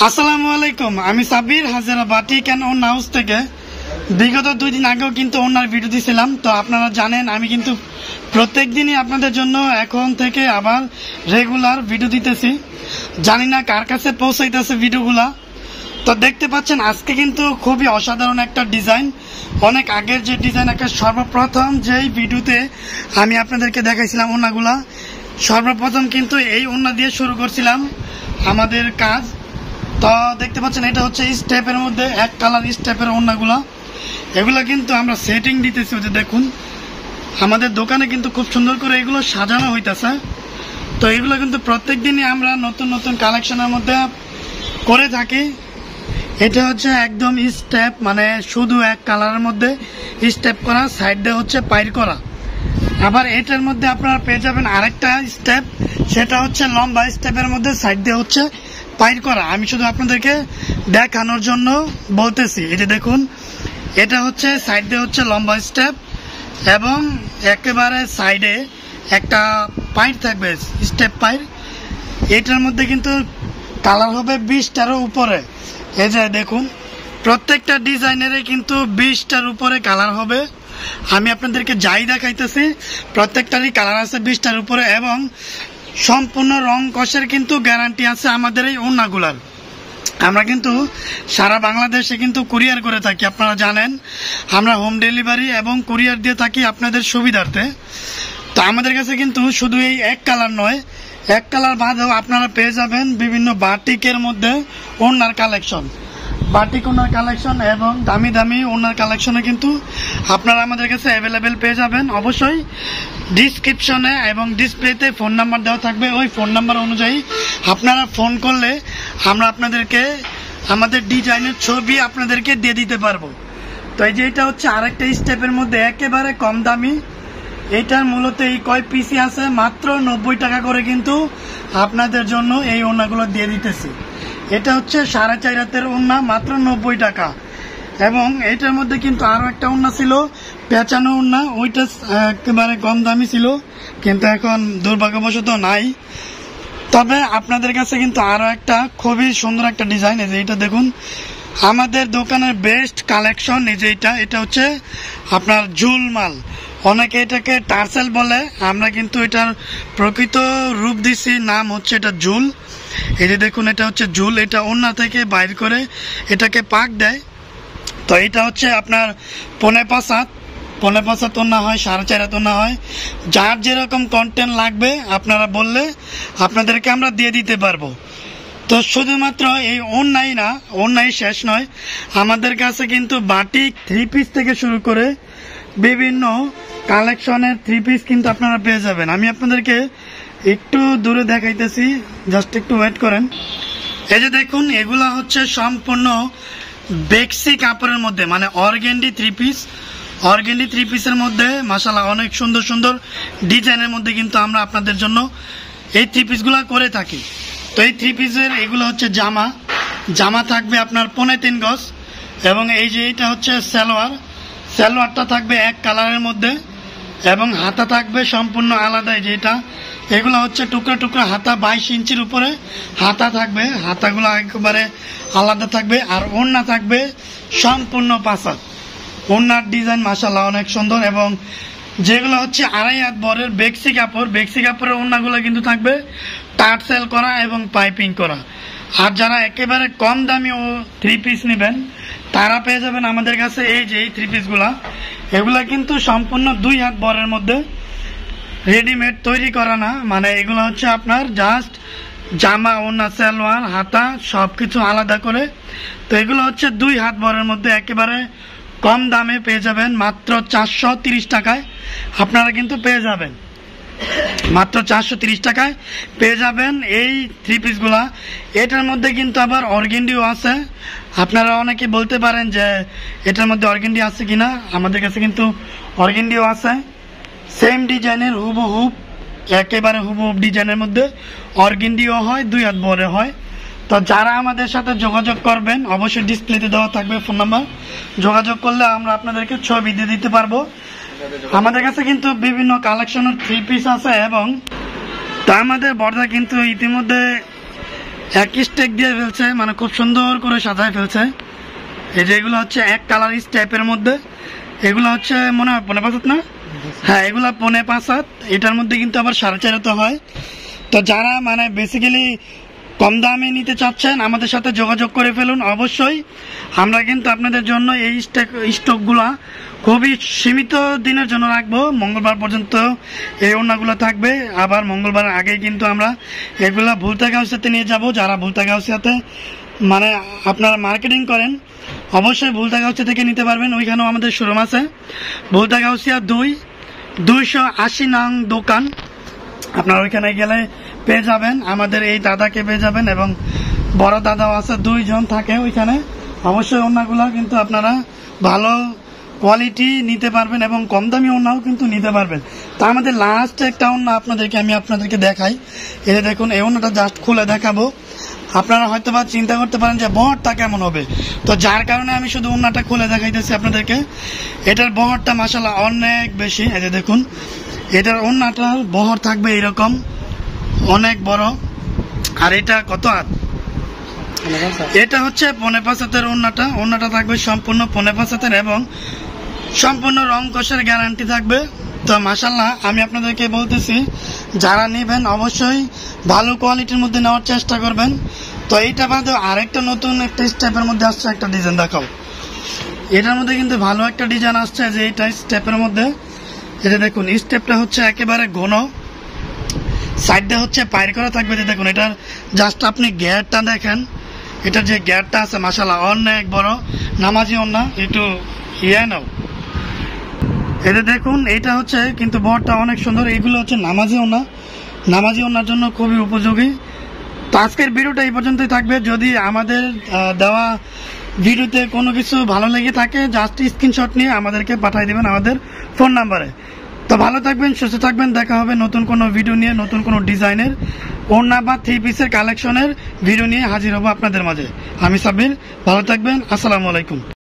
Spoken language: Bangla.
আসসালামু আলাইকুম। আমি সাব্বির হাজারা বাটিক এন্ড ওন হাউস থেকে বিগত 2 দিন আগেও কিন্তু ওনার ভিডিও দিয়েছিলাম। তো আপনারা জানেন আমি কিন্তু প্রত্যেক দিনই আপনাদের জন্য এখন থেকে আবার রেগুলার ভিডিও দিতেছি। জানি না কার কাছে পৌঁছাইতেছে ভিডিওগুলা। তো দেখতে পাচ্ছেন আজকে কিন্তু খুবই অসাধারণ একটা ডিজাইন, অনেক আগের যে ডিজাইন, একটা সর্বপ্রথম যেই ভিডিওতে আমি আপনাদেরকে দেখাইছিলাম ওনাগুলা, সর্বপ্রথম কিন্তু এই ওনা দিয়ে শুরু করছিলাম আমাদের কাজ। তো দেখতে পাচ্ছেন এটা হচ্ছে স্টেপের মধ্যে এক কালার স্টেপের ওড়নাগুলো, এগুলো কিন্তু আমরা সেটিং দিতেছি। যে দেখুন আমাদের দোকানে কিন্তু খুব সুন্দর করে এগুলো সাজানো হইতেছে। তো এগুলো কিন্তু প্রত্যেক দিনই আমরা নতুন নতুন কালেকশনের মধ্যে করে থাকি। এটা হচ্ছে একদম স্টেপ, মানে শুধু এক কালারের মধ্যে স্টেপ করা, সাইড দিয়ে হচ্ছে পাইর করা। আবার এটার মধ্যে আপনারা পেয়ে যাবেন আরেকটা স্টেপ, সেটা হচ্ছে লম্বা স্টেপের মধ্যে সাইড দিয়ে হচ্ছে পাইর করা। আমি শুধু আপনাদেরকে দেখানোর জন্য বলতেছি। এই যে দেখুন এটা হচ্ছে সাইড দিয়ে হচ্ছে লম্বা স্টেপ এবং একেবারে সাইডে একটা পাইর থাকবে, স্টেপ পাইর। এটার মধ্যে কিন্তু কালার হবে 20টারও উপরে। এই যে দেখুন প্রত্যেকটা ডিজাইনেরই কিন্তু 20টার উপরে কালার হবে। আমি আপনাদেরকে যাই দেখাইতেছি প্রত্যেকটারই কালার আছে 20টার উপরে এবং সম্পূর্ণ রং কষের কিন্তু গ্যারান্টি আছে আমাদের এই ওড়নাগুলার। আমরা কিন্তু সারা বাংলাদেশে কিন্তু কুরিয়ার করে থাকি, আপনারা জানেন আমরা হোম ডেলিভারি এবং কুরিয়ার দিয়ে থাকি আপনাদের সুবিধার্থে। তো আমাদের কাছে কিন্তু শুধু এই এক কালার নয়, এক কালার বাদেও আপনারা পেয়ে যাবেন বিভিন্ন বাটিকের মধ্যে ওড়নার কালেকশন, বাটিক ওড়নার কালেকশন এবং দামি দামি ওড়নার কালেকশনে কিন্তু আপনারা আমাদের কাছে অ্যাভেলেবেল পেয়ে যাবেন। অবশ্যই ডিসক্রিপশনে এবং ডিসপ্লেতে ফোন নাম্বার দেওয়া থাকবে, ওই ফোন নাম্বার অনুযায়ী আপনারা ফোন করলে আমরা আপনাদেরকে আমাদের ডিজাইনের ছবি আপনাদেরকে দিয়ে দিতে পারবো। তো এই যে এটা হচ্ছে আরেকটা স্টেপের মধ্যে একেবারে কম দামি। এইটার মূলত এই কয় পিসি আছে মাত্র 90 টাকা করে কিন্তু আপনাদের জন্য এই ওড়নাগুলো দিয়ে দিতেছি। এটা হচ্ছে 4.5 হাতের ওড়না মাত্র 90 টাকা। এবং এটার মধ্যে কিন্তু আরো একটা ওড়না ছিল পেঁচানো ওড়না, ওইটা একেবারে কম দামি ছিল কিন্তু এখন দুর্ভাগ্যবশত নাই। তবে আপনাদের কাছে কিন্তু আরো একটা খুবই সুন্দর একটা ডিজাইন, এই যে এটা দেখুন আমাদের দোকানের বেস্ট কালেকশন। এই যে এটা হচ্ছে আপনার ঝুল মাল, অনেকে এটাকে টার্সেল বলে, আমরা কিন্তু এটার প্রকৃত রূপ দিছি নাম হচ্ছে এটা ঝুল। এই যে দেখুন এটা হচ্ছে ঝুল, এটা ওড়না থেকে বাইর করে এটাকে পাক দেয়। তো এটা হচ্ছে আপনার 5.5 হাত ওড়না হয়, 4.5 হাত ওড়না হয়। যার যেরকম কন্টেন্ট লাগবে আপনারা বললে আপনাদেরকে আমরা দিয়ে দিতে পারবো। তো শুধুমাত্র এই ওড়নাই না, ওড়নাই শেষ নয়, আমাদের কাছে কিন্তু বাটিক 3 পিস থেকে শুরু করে বিভিন্ন কালেকশনের 3 পিস কিন্তু আপনারা পেয়ে যাবেন। আমি আপনাদেরকে একটু দূরে দেখাইতেছি, জাস্ট একটু ওয়েট করেন। এই যে দেখুন এগুলা হচ্ছে সম্পূর্ণ বেক্সি কাপড়ের মধ্যে, মানে অর্গেন্ডি 3 পিস। অর্গেন্ডি 3 পিসের মধ্যে মাশাআল্লাহ অনেক সুন্দর সুন্দর ডিজাইনের মধ্যে কিন্তু আমরা আপনাদের জন্য এই 3 পিসগুলা করে থাকি। তো এই 3 পিসের এগুলো হচ্ছে জামা থাকবে আপনার 3.5 গজ এবং এই যে এটা হচ্ছে সালোয়ারটা থাকবে এক কালারের মধ্যে এবং হাতা থাকবে সম্পূর্ণ আলাদা। যেটা এগুলো হচ্ছে টুকরা টুকরা হাতা, 22 ইঞ্চির উপরে হাতা থাকবে, হাতাগুলো একেবারে আলাদা থাকবে। আর ওড়না থাকবে সম্পূর্ণ 5 হাত। ওড়নার ডিজাইন মাশাআল্লাহ অনেক সুন্দর এবং যেগুলো হচ্ছে 2.5 হাত বরের বেক্সি কাপড়ের ওড়নাগুলো কিন্তু থাকবে টার্সেল করা এবং পাইপিং করা। আর যারা একেবারে কম দামি ও 3 পিস নেবেন তারা পেয়ে যাবেন আমাদের কাছে এই যে এই 3 পিসগুলা। এগুলা কিন্তু সম্পূর্ণ 2 হাত বরের মধ্যে রেডিমেড তৈরি করা না, মানে এগুলো হচ্ছে আপনার জাস্ট জামা, ওড়না, সালোয়ার, হাতা সবকিছু আলাদা করে। তো এগুলো হচ্ছে 2 হাত বরের মধ্যে একেবারে কম দামে পেয়ে যাবেন মাত্র 430 টাকায়। আপনারা কিন্তু পেয়ে যাবেন মাত্র 430 টাকায় পেয়ে যাবেন এই 3 পিসগুলা। এটার মধ্যে কিন্তু আবার অর্গেন্ডিও আছে। আপনারা অনেকে বলতে পারেন যে এটার মধ্যে অর্গেন্ডি আছে কিনা, আমাদের কাছে কিন্তু অর্গেন্ডিও আছে। সেম ডিজাইনের হুবহুব, একেবারে হুবহুব ডিজাইনের মধ্যে অর্গেন্ডিও হয়, 2 হাত বরে হয়। তো যারা আমাদের সাথে যোগাযোগ করবেন অবশ্যই ডিসপ্লেতে দেওয়া থাকবে ফোন নাম্বার, যোগাযোগ করলে আমরা আপনাদেরকে ছবি দিয়ে দিতে পারবো। আমাদের কাছে কিন্তু বিভিন্ন কালেকশনের 3 পিস আছে এবং তা আমাদের বর্দা কিন্তু ইতিমধ্যে এক স্টেক দিয়ে ফেলছে, মানে খুব সুন্দর করে সাজায় ফেলছে। এই যে এগুলো হচ্ছে এক কালার স্টেপের মধ্যে, এগুলো হচ্ছে মনে হয় ৫.৫ না? হ্যাঁ, এগুলা ৫.৫। এটার মধ্যে কিন্তু আবার 4.৫ হয়। তো যারা মানে বেসিক্যালি কম দামে নিতে চাচ্ছেন আমাদের সাথে যোগাযোগ করে ফেলুন অবশ্যই। আমরা কিন্তু আপনাদের জন্য এই স্টকগুলা খুবই সীমিত দিনের জন্য রাখবো, মঙ্গলবার পর্যন্ত এই ওড়নাগুলো থাকবে। আবার মঙ্গলবার আগেই কিন্তু আমরা এগুলা ভুলতা গাউসিয়াতে নিয়ে যাব। যারা ভুলতা গাউসিয়াতে মানে আপনারা মার্কেটিং করেন অবশ্যই ভুলতা গাউসিয়া থেকে নিতে পারবেন, ওইখানেও আমাদের শোরুম আছে। ভুলতা গাউসিয়া 280 নং দোকান, আপনারা ওইখানে গেলে পেয়ে যাবেন, আমাদের এই দাদাকে পেয়ে যাবেন এবং বড় দাদাও আছে, 2 জন থাকে ওইখানে। অবশ্যই ওড়নাগুলো কিন্তু আপনারা ভালো কোয়ালিটি নিতে পারবেন এবং কম দামি ওড়নাও কিন্তু নিতে পারবেন। তা আমাদের লাস্ট একটা ওড়না আমি আপনাদেরকে দেখাই। এই দেখুন, এই ওড়নাটা জাস্ট খুলে দেখাবো। আপনারা হয়তো বা চিন্তা করতে পারেন যে বহরটা কেমন হবে, তো যার কারণে আমি শুধু ওড়নাটা খুলে দেখাইতেছি আপনাদেরকে। এটার বহরটা মাশাআল্লাহ অনেক বেশি। এই যে দেখুন, এটার ওড়নাটার বহর থাকবে এরকম অনেক বড়। আর এটা কত হাত? এটা হচ্ছে ৫.৫ ওড়নাটা থাকবে সম্পূর্ণ ৫.৫ এবং সম্পূর্ণ রং কষের গ্যারান্টি থাকবে। তো মাশাআল্লাহ আমি আপনাদেরকে বলতেছি, যারা নেবেন অবশ্যই ভালো কোয়ালিটির মধ্যে নেওয়ার চেষ্টা করবেন। তো এইটা বাদে আরেকটা নতুন একটা স্টেপের মধ্যে আসছে, একটা ডিজাইন দেখাও। এটার মধ্যে কিন্তু ভালো একটা ডিজাইন আসছে, যে এইটা স্টেপের মধ্যে। এটা দেখুন, স্টেপটা হচ্ছে একেবারে ঘন, সাইডে হচ্ছে পায়ের করা থাকবে। যে দেখুন, এটার জাস্ট আপনি গিয়ারটা দেখেন, এটার যে গিয়ারটা আছে মাশাআল্লাহ অনেক বড়। নামাজি ওড়না, একটু নাও। এটা দেখুন, এইটা হচ্ছে কিন্তু বহরটা অনেক সুন্দর। এগুলো হচ্ছে নামাজি ওড়নার জন্য খুবই উপযোগী। তো আজকের ভিডিওটা এই পর্যন্তই থাকবে। যদি আমাদের দেওয়া ভিডিওতে কোনো কিছু ভালো লেগে থাকে জাস্ট স্ক্রিনশট নিয়ে আমাদেরকে পাঠিয়ে দেবেন আমাদের ফোন নাম্বারে। তো ভালো থাকবেন, সুস্থ থাকবেন, দেখা হবে নতুন কোনো ভিডিও নিয়ে, নতুন কোনো ডিজাইনের ওড়না বা 3 পিসের কালেকশনের ভিডিও নিয়ে হাজির হবো আপনাদের মাঝে। আমি সাব্বির, ভালো থাকবেন, আসসালামু আলাইকুম।